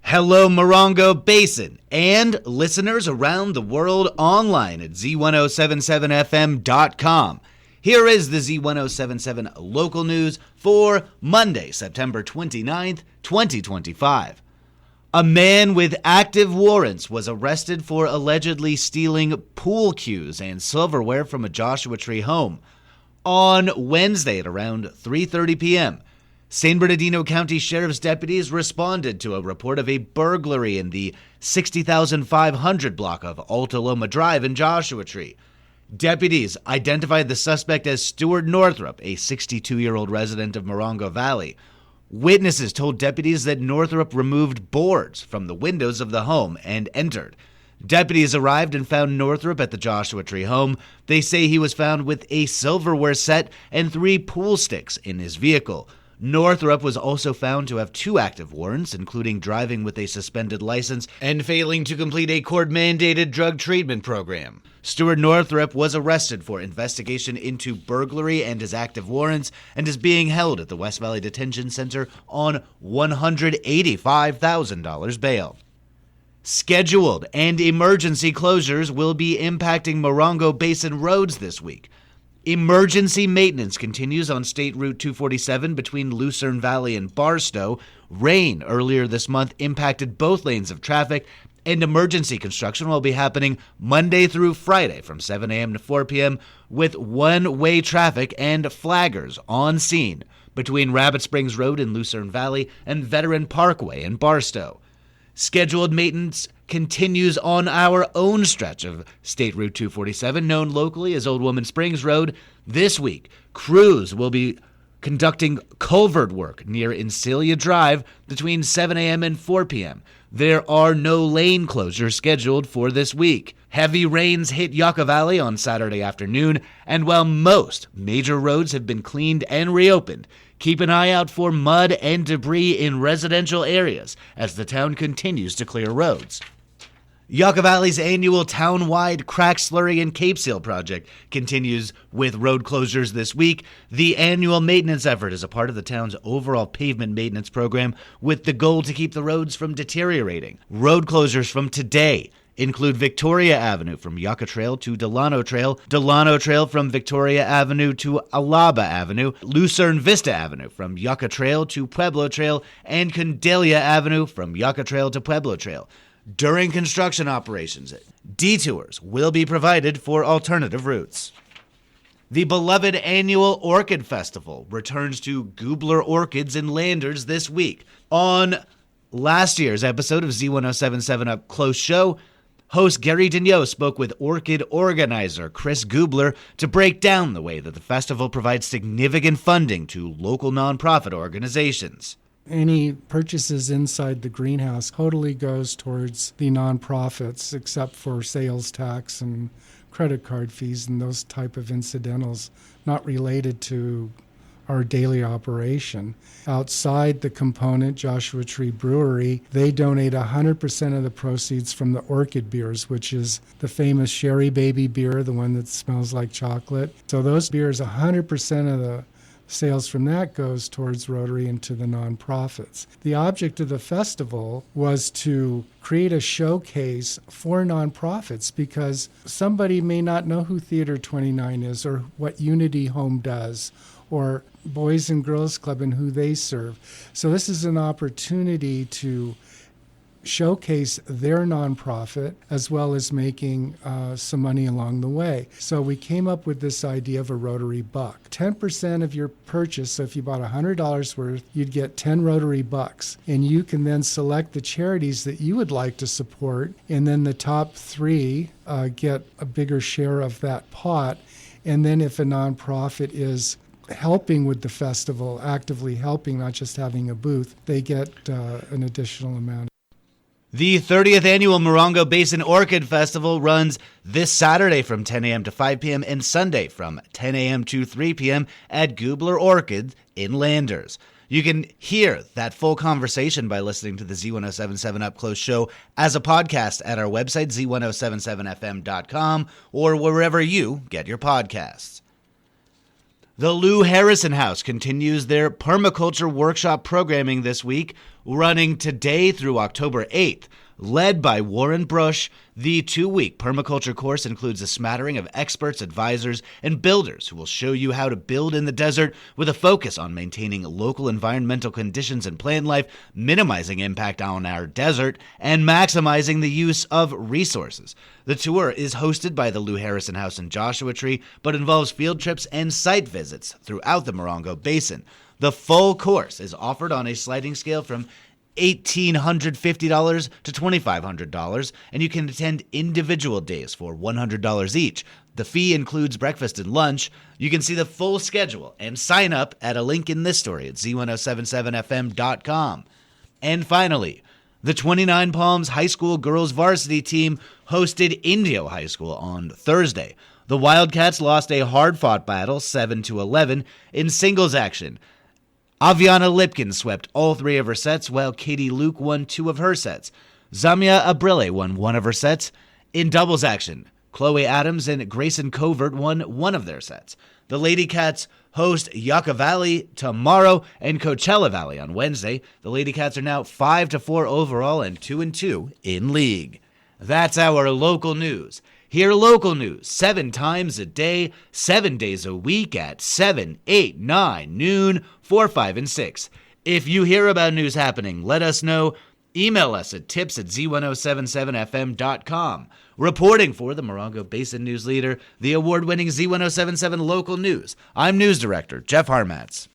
Hello, Morongo Basin, and listeners around the world online at Z107.7fm.com. Here is the Z107.7 local news for Monday, September 29th, 2025. A man with active warrants was arrested for allegedly stealing pool cues and silverware from a Joshua Tree home. On Wednesday at around 3:30 p.m., San Bernardino County Sheriff's deputies responded to a report of a burglary in the 60,500 block of Alta Loma Drive in Joshua Tree. Deputies identified the suspect as Stuart Northrup, a 62-year-old resident of Morongo Valley. Witnesses told deputies that Northrup removed boards from the windows of the home and entered. Deputies arrived and found Northrup at the Joshua Tree home. They say he was found with a silverware set and 3 pool sticks in his vehicle. Northrup was also found to have 2 active warrants, including driving with a suspended license and failing to complete a court-mandated drug treatment program. Stuart Northrup was arrested for investigation into burglary and his active warrants and is being held at the West Valley Detention Center on $185,000 bail. Scheduled and emergency closures will be impacting Morongo Basin roads this week. Emergency maintenance continues on State Route 247 between Lucerne Valley and Barstow. Rain earlier this month impacted both lanes of traffic, and emergency construction will be happening Monday through Friday from 7 a.m. to 4 p.m. with one-way traffic and flaggers on scene between Rabbit Springs Road in Lucerne Valley and Veteran Parkway in Barstow. Scheduled maintenance continues on our own stretch of State Route 247, known locally as Old Woman Springs Road. This week, crews will be conducting culvert work near Encilia Drive between 7 a.m. and 4 p.m. There are no lane closures scheduled for this week. Heavy rains hit Yucca Valley on Saturday afternoon, and while most major roads have been cleaned and reopened, keep an eye out for mud and debris in residential areas as the town continues to clear roads. Yucca Valley's annual town-wide crack slurry and Cape Seal project continues with road closures this week. The annual maintenance effort is a part of the town's overall pavement maintenance program with the goal to keep the roads from deteriorating. Road closures from today include Victoria Avenue from Yucca Trail to Delano Trail, Delano Trail from Victoria Avenue to Alaba Avenue, Lucerne Vista Avenue from Yucca Trail to Pueblo Trail, and Condelia Avenue from Yucca Trail to Pueblo Trail. During construction operations, detours will be provided for alternative routes. The beloved annual Orchid Festival returns to Goobler Orchids in Landers this week. On last year's episode of Z107.7 Up Close Show, host Gary Daigneault spoke with Orchid organizer Chris Goobler to break down the way that the festival provides significant funding to local nonprofit organizations. Any purchases inside the greenhouse totally goes towards the nonprofits, except for sales tax and credit card fees and those type of incidentals not related to our daily operation. Outside the component, Joshua Tree Brewery, they donate 100% of the proceeds from the Orchid beers, which is the famous Sherry Baby beer, the one that smells like chocolate. So those beers, 100% of the sales from that goes towards Rotary and to the nonprofits. The object of the festival was to create a showcase for nonprofits because somebody may not know who Theater 29 is or what Unity Home does or Boys and Girls Club and who they serve. So this is an opportunity to showcase their nonprofit as well as making some money along the way. So we came up with this idea of a Rotary Buck. 10% of your purchase, so if you bought $100 worth, you'd get 10 Rotary Bucks. And you can then select the charities that you would like to support, and then the top 3 get a bigger share of that pot. And then if a nonprofit is helping with the festival, actively helping, not just having a booth, they get an additional amount. The 30th Annual Morongo Basin Orchid Festival runs this Saturday from 10 a.m. to 5 p.m. and Sunday from 10 a.m. to 3 p.m. at Goobler Orchid in Landers. You can hear that full conversation by listening to the Z107.7 Up Close show as a podcast at our website, Z107.7fm.com, or wherever you get your podcasts. The Lou Harrison House continues their permaculture workshop programming this week, running today through October 8th. Led by Warren Brush, the 2-week permaculture course includes a smattering of experts, advisors, and builders who will show you how to build in the desert with a focus on maintaining local environmental conditions and plant life, minimizing impact on our desert, and maximizing the use of resources. The tour is hosted by the Lou Harrison House in Joshua Tree, but involves field trips and site visits throughout the Morongo Basin. The full course is offered on a sliding scale from $1,850 to $2,500, and you can attend individual days for $100 each. The fee includes breakfast and lunch. You can see the full schedule and sign up at a link in this story at Z107.7fm.com. And finally, the 29 Palms High School girls varsity team hosted Indio High School on Thursday. The Wildcats lost a hard-fought battle 7-11 in singles action. Aviana Lipkin swept all 3 of her sets, while Katie Luke won 2 of her sets. Zamia Abrile won 1 of her sets. In doubles action, Chloe Adams and Grayson Covert won 1 of their sets. The Lady Cats host Yucca Valley tomorrow and Coachella Valley on Wednesday. The Lady Cats are now 5-4 overall and 2-2 in league. That's our local news. Hear local news 7 times a day, 7 days a week at 7, 8, 9, noon, 4, 5, and 6. If you hear about news happening, let us know. Email us at tips@z1077fm.com. Reporting for the Morongo Basin News Leader, the award-winning Z1077 Local News, I'm News Director Jeff Harmatz.